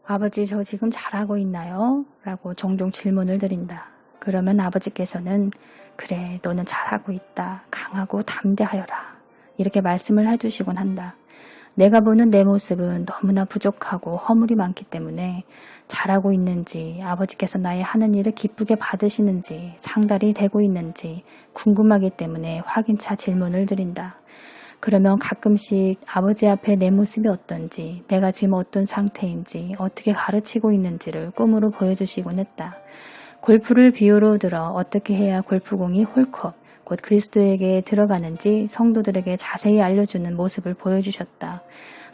아버지, 저 지금 잘하고 있나요? 라고 종종 질문을 드린다. 그러면 아버지께서는 그래, 너는 잘하고 있다. 강하고 담대하여라. 이렇게 말씀을 해주시곤 한다. 내가 보는 내 모습은 너무나 부족하고 허물이 많기 때문에 잘하고 있는지, 아버지께서 나의 하는 일을 기쁘게 받으시는지, 상달이 되고 있는지 궁금하기 때문에 확인차 질문을 드린다. 그러면 가끔씩 아버지 앞에 내 모습이 어떤지, 내가 지금 어떤 상태인지, 어떻게 가르치고 있는지를 꿈으로 보여주시곤 했다. 골프를 비유로 들어 어떻게 해야 골프공이 홀컵, 곧 그리스도에게 들어가는지 성도들에게 자세히 알려주는 모습을 보여주셨다.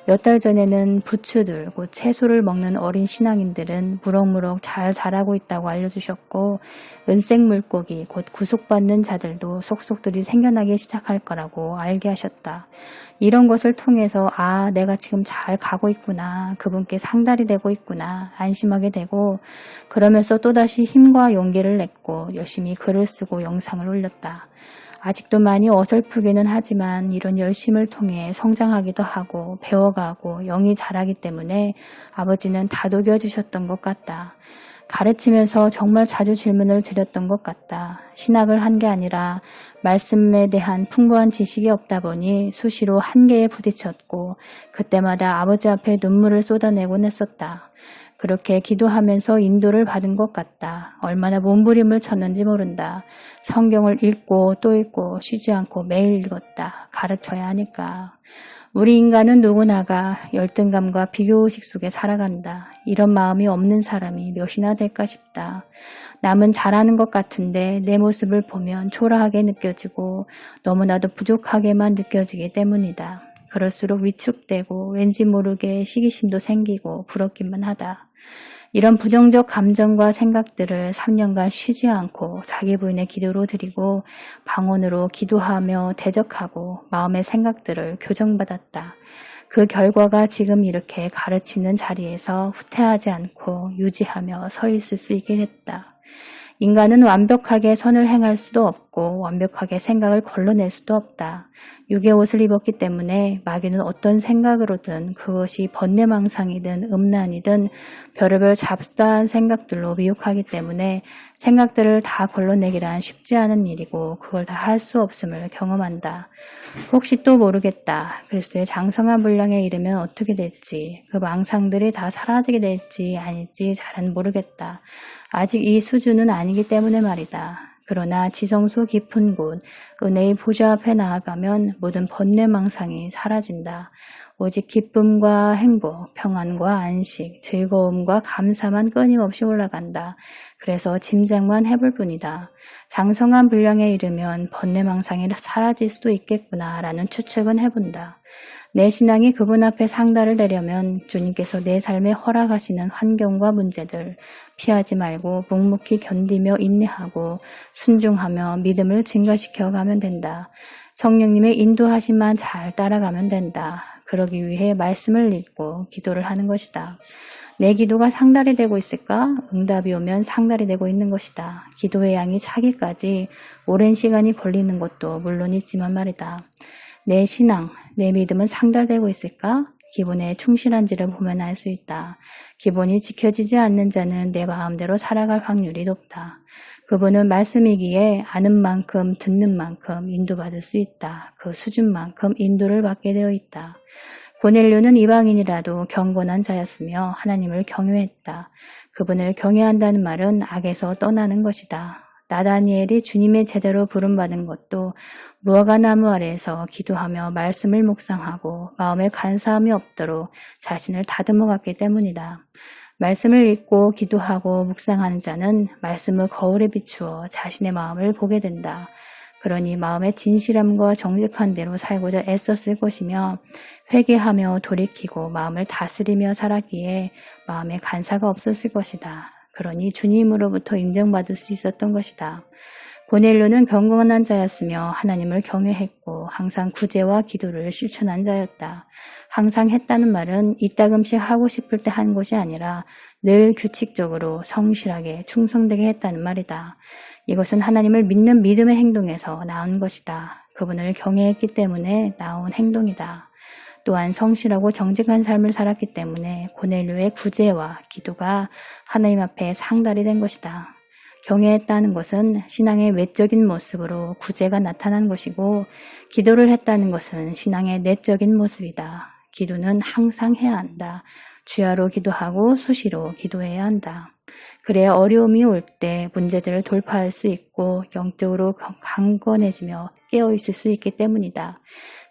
몇 달 전에는 부추들, 곧 채소를 먹는 어린 신앙인들은 무럭무럭 잘 자라고 있다고 알려주셨고, 은색 물고기, 곧 구속받는 자들도 속속들이 생겨나기 시작할 거라고 알게 하셨다. 이런 것을 통해서 내가 지금 잘 가고 있구나, 그분께 상달이 되고 있구나 안심하게 되고, 그러면서 또다시 힘과 용기를 냈고 열심히 글을 쓰고 영상을 올렸다. 아직도 많이 어설프기는 하지만 이런 열심을 통해 성장하기도 하고 배워가고 영이 자라기 때문에 아버지는 다독여 주셨던 것 같다. 가르치면서 정말 자주 질문을 드렸던 것 같다. 신학을 한 게 아니라 말씀에 대한 풍부한 지식이 없다 보니 수시로 한계에 부딪혔고 그때마다 아버지 앞에 눈물을 쏟아내곤 했었다. 그렇게 기도하면서 인도를 받은 것 같다. 얼마나 몸부림을 쳤는지 모른다. 성경을 읽고 또 읽고 쉬지 않고 매일 읽었다. 가르쳐야 하니까. 우리 인간은 누구나가 열등감과 비교의식 속에 살아간다. 이런 마음이 없는 사람이 몇이나 될까 싶다. 남은 잘하는 것 같은데 내 모습을 보면 초라하게 느껴지고 너무나도 부족하게만 느껴지기 때문이다. 그럴수록 위축되고 왠지 모르게 시기심도 생기고 부럽기만 하다. 이런 부정적 감정과 생각들을 3년간 쉬지 않고 자기 부인의 기도로 드리고 방언으로 기도하며 대적하고 마음의 생각들을 교정받았다. 그 결과가 지금 이렇게 가르치는 자리에서 후퇴하지 않고 유지하며 서 있을 수 있게 됐다. 인간은 완벽하게 선을 행할 수도 없고 완벽하게 생각을 걸러낼 수도 없다. 육의 옷을 입었기 때문에 마귀는 어떤 생각으로든 그것이 번뇌망상이든 음란이든 별의별 잡다한 생각들로 미혹하기 때문에 생각들을 다 걸러내기란 쉽지 않은 일이고 그걸 다 할 수 없음을 경험한다. 혹시 또 모르겠다. 그리스도의 장성한 분량에 이르면 어떻게 될지, 그 망상들이 다 사라지게 될지 아닐지 잘은 모르겠다. 아직 이 수준은 아니기 때문에 말이다. 그러나 지성소 깊은 곳, 은혜의 보좌 앞에 나아가면 모든 번뇌망상이 사라진다. 오직 기쁨과 행복, 평안과 안식, 즐거움과 감사만 끊임없이 올라간다. 그래서 짐작만 해볼 뿐이다. 장성한 분량에 이르면 번뇌망상이 사라질 수도 있겠구나라는 추측은 해본다. 내 신앙이 그분 앞에 상달을 내려면 주님께서 내 삶에 허락하시는 환경과 문제들 피하지 말고 묵묵히 견디며 인내하고 순종하며 믿음을 증가시켜 가면 된다. 성령님의 인도하심만 잘 따라가면 된다. 그러기 위해 말씀을 읽고 기도를 하는 것이다. 내 기도가 상달이 되고 있을까? 응답이 오면 상달이 되고 있는 것이다. 기도의 양이 차기까지 오랜 시간이 걸리는 것도 물론 있지만 말이다. 내 신앙, 내 믿음은 상달되고 있을까? 기본에 충실한지를 보면 알 수 있다. 기본이 지켜지지 않는 자는 내 마음대로 살아갈 확률이 높다. 그분은 말씀이기에 아는 만큼 듣는 만큼 인도받을 수 있다. 그 수준만큼 인도를 받게 되어 있다. 고넬료는 이방인이라도 경건한 자였으며 하나님을 경외했다. 그분을 경외한다는 말은 악에서 떠나는 것이다. 나다니엘이 주님의 제대로 부름받은 것도 무화과 나무 아래에서 기도하며 말씀을 묵상하고 마음에 간사함이 없도록 자신을 다듬어 갔기 때문이다. 말씀을 읽고 기도하고 묵상하는 자는 말씀을 거울에 비추어 자신의 마음을 보게 된다. 그러니 마음의 진실함과 정직한 대로 살고자 애썼을 것이며 회개하며 돌이키고 마음을 다스리며 살았기에 마음에 간사가 없었을 것이다. 그러니 주님으로부터 인정받을 수 있었던 것이다. 고넬료는 경건한 자였으며 하나님을 경외했고 항상 구제와 기도를 실천한 자였다. 항상 했다는 말은 이따금씩 하고 싶을 때 한 것이 아니라 늘 규칙적으로 성실하게 충성되게 했다는 말이다. 이것은 하나님을 믿는 믿음의 행동에서 나온 것이다. 그분을 경외했기 때문에 나온 행동이다. 또한 성실하고 정직한 삶을 살았기 때문에 고넬료의 구제와 기도가 하나님 앞에 상달이 된 것이다. 경외했다는 것은 신앙의 외적인 모습으로 구제가 나타난 것이고, 기도를 했다는 것은 신앙의 내적인 모습이다. 기도는 항상 해야 한다. 주야로 기도하고 수시로 기도해야 한다. 그래야 어려움이 올 때 문제들을 돌파할 수 있고 영적으로 강건해지며 깨어있을 수 있기 때문이다.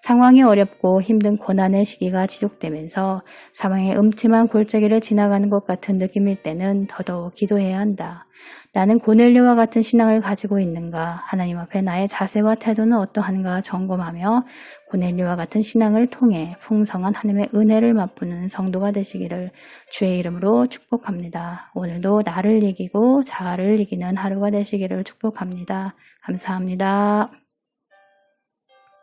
상황이 어렵고 힘든 고난의 시기가 지속되면서 사망의 음침한 골짜기를 지나가는 것 같은 느낌일 때는 더더욱 기도해야 한다. 나는 고넬료와 같은 신앙을 가지고 있는가? 하나님 앞에 나의 자세와 태도는 어떠한가 점검하며 고넬료와 같은 신앙을 통해 풍성한 하나님의 은혜를 맛보는 성도가 되시기를 주의 이름으로 축복합니다. 오늘도 나를 이기고 자아를 이기는 하루가 되시기를 축복합니다. 감사합니다.